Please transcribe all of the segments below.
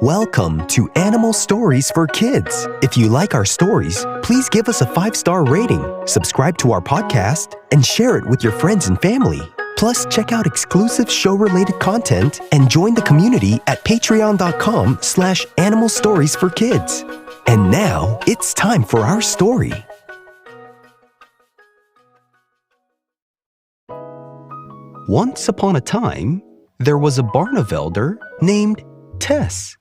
Welcome to Animal Stories for Kids. If you like our stories, please give us a 5-star rating, subscribe to our podcast, and share it with your friends and family. Plus, check out exclusive show-related content and join the community at patreon.com/Animal Stories for Kids. And now, it's time for our story. Once upon a time, there was a Barnevelder named Tess.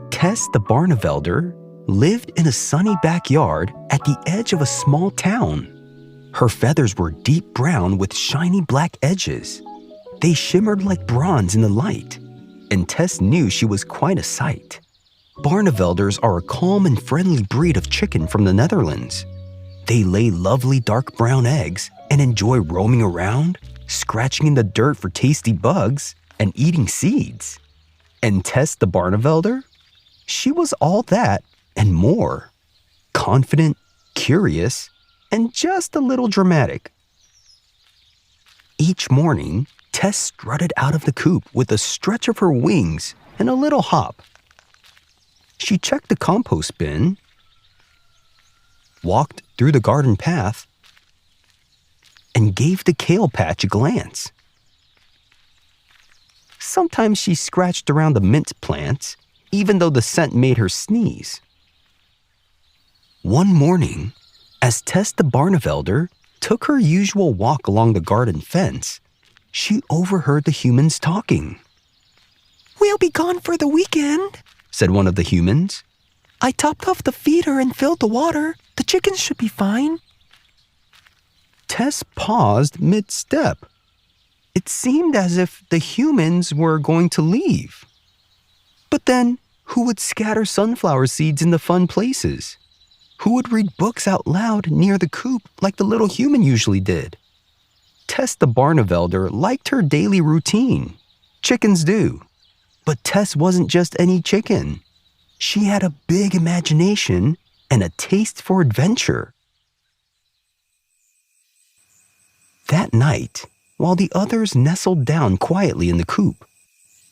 Tess the Barnevelder lived in a sunny backyard at the edge of a small town. Her feathers were deep brown with shiny black edges. They shimmered like bronze in the light, and Tess knew she was quite a sight. Barnevelders are a calm and friendly breed of chicken from the Netherlands. They lay lovely dark brown eggs and enjoy roaming around, scratching in the dirt for tasty bugs, and eating seeds. And Tess the Barnevelder? She was all that and more. Confident, curious, and just a little dramatic. Each morning, Tess strutted out of the coop with a stretch of her wings and a little hop. She checked the compost bin, walked through the garden path, and gave the kale patch a glance. Sometimes she scratched around the mint plants, even though the scent made her sneeze. One morning, as Tess the Barnevelder took her usual walk along the garden fence, she overheard the humans talking. "We'll be gone for the weekend," said one of the humans. "I topped off the feeder and filled the water. The chickens should be fine." Tess paused mid-step. It seemed as if the humans were going to leave. But then, who would scatter sunflower seeds in the fun places? Who would read books out loud near the coop like the little human usually did? Tess the Barnevelder liked her daily routine. Chickens do. But Tess wasn't just any chicken. She had a big imagination and a taste for adventure. That night, while the others nestled down quietly in the coop,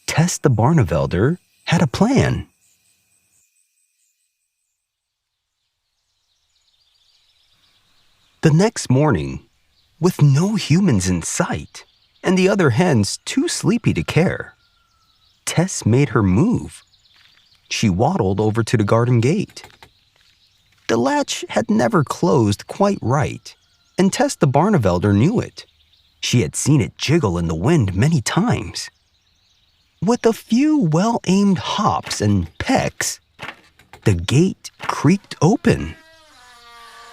Tess the Barnevelder had a plan. The next morning, with no humans in sight and the other hens too sleepy to care, Tess made her move. She waddled over to the garden gate. The latch had never closed quite right, and Tess the Barnevelder knew it. She had seen it jiggle in the wind many times. With a few well-aimed hops and pecks, the gate creaked open.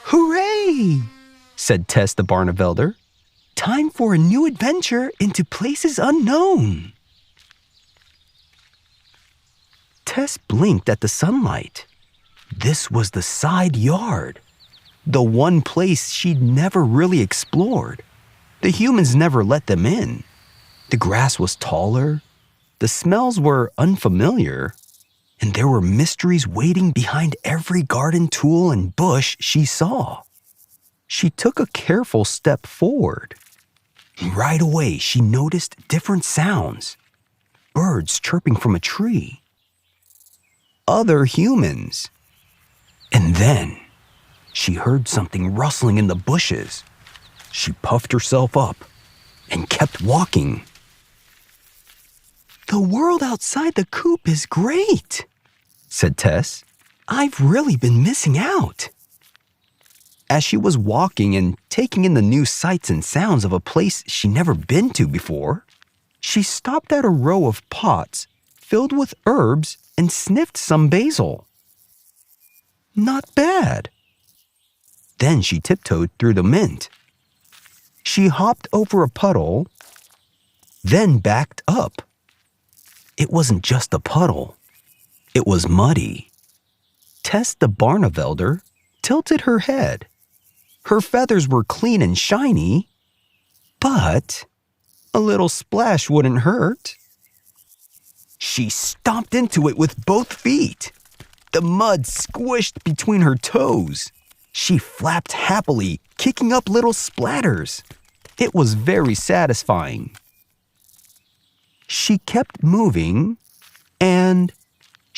"Hooray!" said Tess the Barnevelder. "Time for a new adventure into places unknown." Tess blinked at the sunlight. This was the side yard, the one place she'd never really explored. The humans never let them in. The grass was taller, the smells were unfamiliar, and there were mysteries waiting behind every garden tool and bush she saw. She took a careful step forward. Right away, she noticed different sounds. Birds chirping from a tree. Other humans. And then, she heard something rustling in the bushes. She puffed herself up and kept walking. "The world outside the coop is great," said Tess. "I've really been missing out." As she was walking and taking in the new sights and sounds of a place she'd never been to before, she stopped at a row of pots filled with herbs and sniffed some basil. Not bad. Then she tiptoed through the mint. She hopped over a puddle, then backed up. It wasn't just a puddle. It was muddy. Tess the Barnevelder tilted her head. Her feathers were clean and shiny, but a little splash wouldn't hurt. She stomped into it with both feet. The mud squished between her toes. She flapped happily, kicking up little splatters. It was very satisfying. She kept moving, and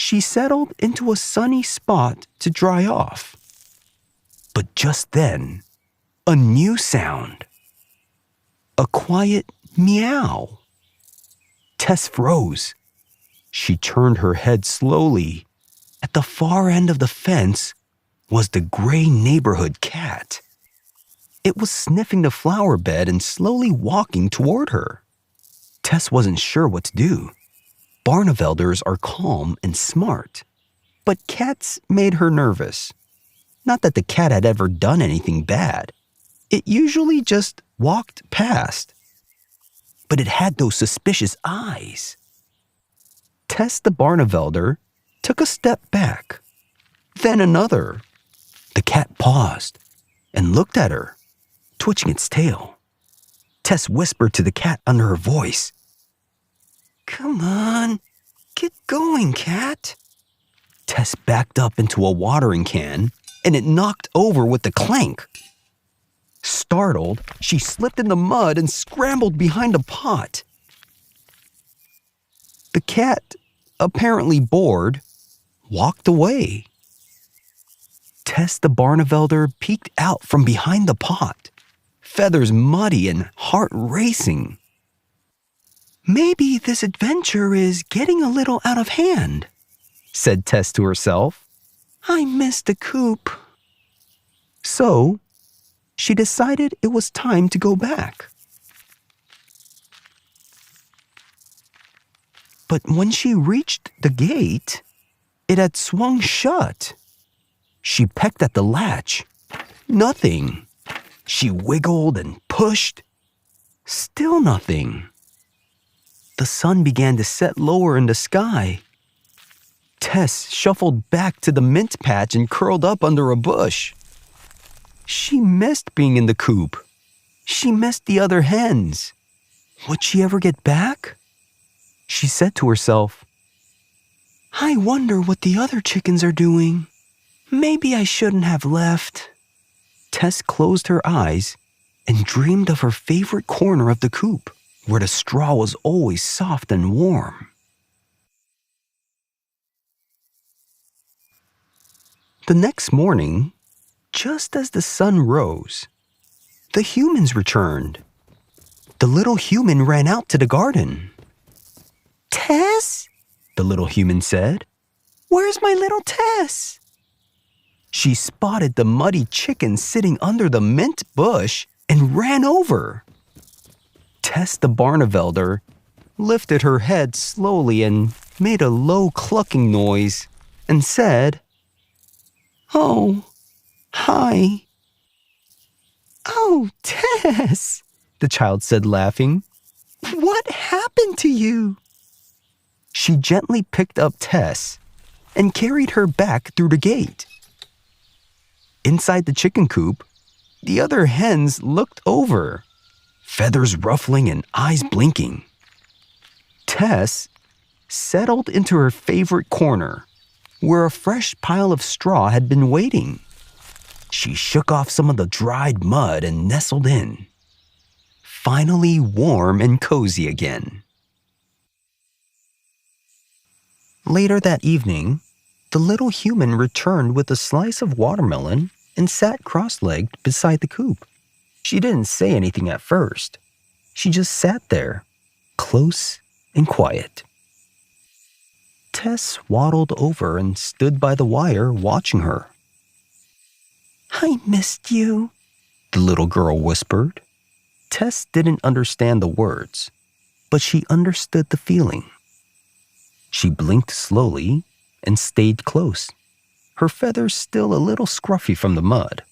She settled into a sunny spot to dry off. But just then, a new sound. A quiet meow. Tess froze. She turned her head slowly. At the far end of the fence was the gray neighborhood cat. It was sniffing the flower bed and slowly walking toward her. Tess wasn't sure what to do. Barnevelders are calm and smart, but cats made her nervous. Not that the cat had ever done anything bad. It usually just walked past. But it had those suspicious eyes. Tess the Barnevelder took a step back, then another. The cat paused and looked at her, twitching its tail. Tess whispered to the cat under her voice, "Come on, get going, cat." Tess backed up into a watering can, and it knocked over with a clank. Startled, she slipped in the mud and scrambled behind a pot. The cat, apparently bored, walked away. Tess the Barnevelder peeked out from behind the pot, feathers muddy and heart racing. "Maybe this adventure is getting a little out of hand," said Tess to herself. "I missed the coop." So, she decided it was time to go back. But when she reached the gate, it had swung shut. She pecked at the latch. Nothing. She wiggled and pushed. Still nothing. The sun began to set lower in the sky. Tess shuffled back to the mint patch and curled up under a bush. She missed being in the coop. She missed the other hens. Would she ever get back? She said to herself, "I wonder what the other chickens are doing. Maybe I shouldn't have left." Tess closed her eyes and dreamed of her favorite corner of the coop, where the straw was always soft and warm. The next morning, just as the sun rose, the humans returned. The little human ran out to the garden. "Tess," the little human said, "where's my little Tess?" She spotted the muddy chicken sitting under the mint bush and ran over. Tess the Barnevelder lifted her head slowly and made a low clucking noise and said, "Oh, hi." "Oh, Tess," the child said, laughing. "What happened to you?" She gently picked up Tess and carried her back through the gate. Inside the chicken coop, the other hens looked over, feathers ruffling and eyes blinking. Tess settled into her favorite corner, where a fresh pile of straw had been waiting. She shook off some of the dried mud and nestled in, finally warm and cozy again. Later that evening, the little human returned with a slice of watermelon and sat cross-legged beside the coop. She didn't say anything at first. She just sat there, close and quiet. Tess waddled over and stood by the wire watching her. "I missed you," the little girl whispered. Tess didn't understand the words, but she understood the feeling. She blinked slowly and stayed close, her feathers still a little scruffy from the mud.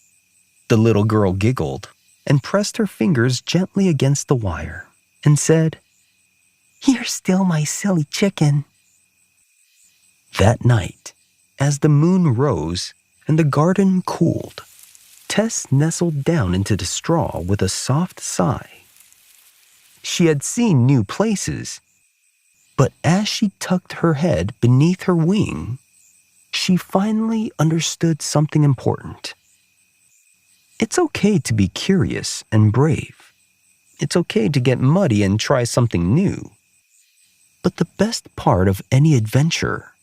The little girl giggled and pressed her fingers gently against the wire and said, "You're still my silly chicken." That night, as the moon rose and the garden cooled, Tess nestled down into the straw with a soft sigh. She had seen new places, but as she tucked her head beneath her wing, she finally understood something important. It's okay to be curious and brave. It's okay to get muddy and try something new. But the best part of any adventure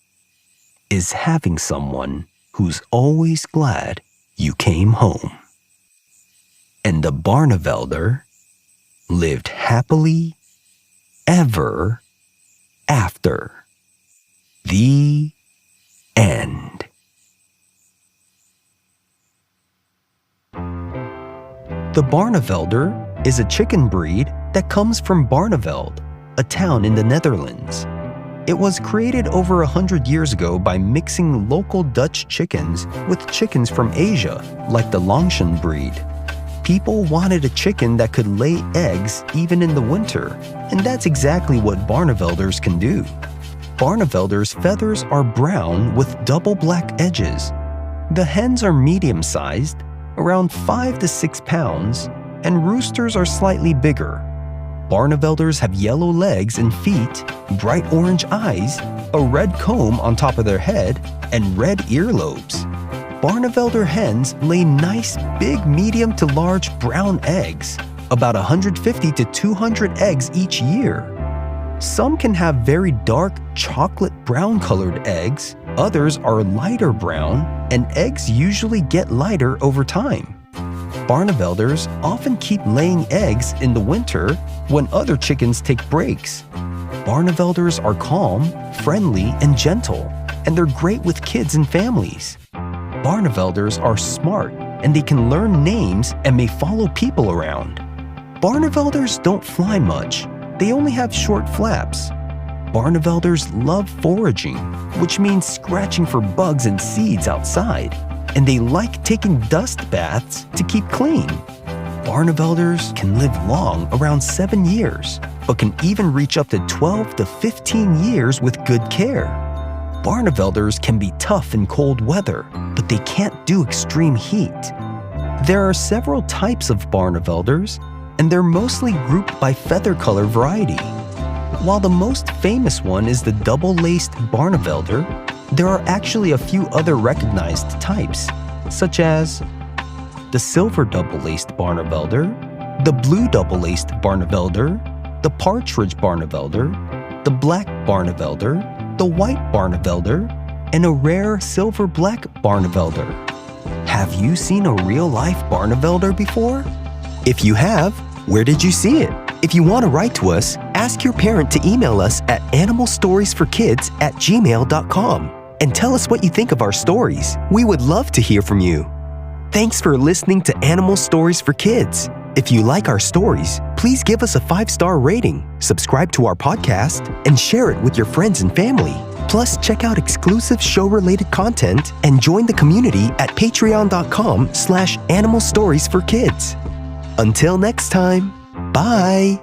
is having someone who's always glad you came home. And the Barnevelder lived happily ever after. The end. The Barnevelder is a chicken breed that comes from Barneveld, a town in the Netherlands. It was created over 100 years ago by mixing local Dutch chickens with chickens from Asia, like the Longshan breed. People wanted a chicken that could lay eggs even in the winter, and that's exactly what Barnevelders can do. Barnevelders' feathers are brown with double black edges. The hens are medium-sized, around 5 to 6 pounds, and roosters are slightly bigger. Barnevelders have yellow legs and feet, bright orange eyes, a red comb on top of their head, and red earlobes. Barnevelder hens lay nice big medium to large brown eggs, about 150 to 200 eggs each year. Some can have very dark chocolate brown colored eggs, others are lighter brown, and eggs usually get lighter over time. Barnevelders often keep laying eggs in the winter when other chickens take breaks. Barnevelders are calm, friendly, and gentle, and they're great with kids and families. Barnevelders are smart, and they can learn names and may follow people around. Barnevelders don't fly much. They only have short flaps. Barnevelders love foraging, which means scratching for bugs and seeds outside, and they like taking dust baths to keep clean. Barnevelders can live long, around 7 years, but can even reach up to 12 to 15 years with good care. Barnevelders can be tough in cold weather, but they can't do extreme heat. There are several types of Barnevelders, and they're mostly grouped by feather color variety. While the most famous one is the double-laced Barnevelder, there are actually a few other recognized types, such as the silver double-laced Barnevelder, the blue double-laced Barnevelder, the partridge Barnevelder, the black Barnevelder, the white Barnevelder, and a rare silver-black Barnevelder. Have you seen a real-life Barnevelder before? If you have, where did you see it? If you want to write to us, ask your parent to email us at animalstoriesforkids@gmail.com and tell us what you think of our stories. We would love to hear from you. Thanks for listening to Animal Stories for Kids. If you like our stories, please give us a 5-star rating, subscribe to our podcast, and share it with your friends and family. Plus, check out exclusive show-related content and join the community at patreon.com/animalstoriesforkids. Until next time, bye!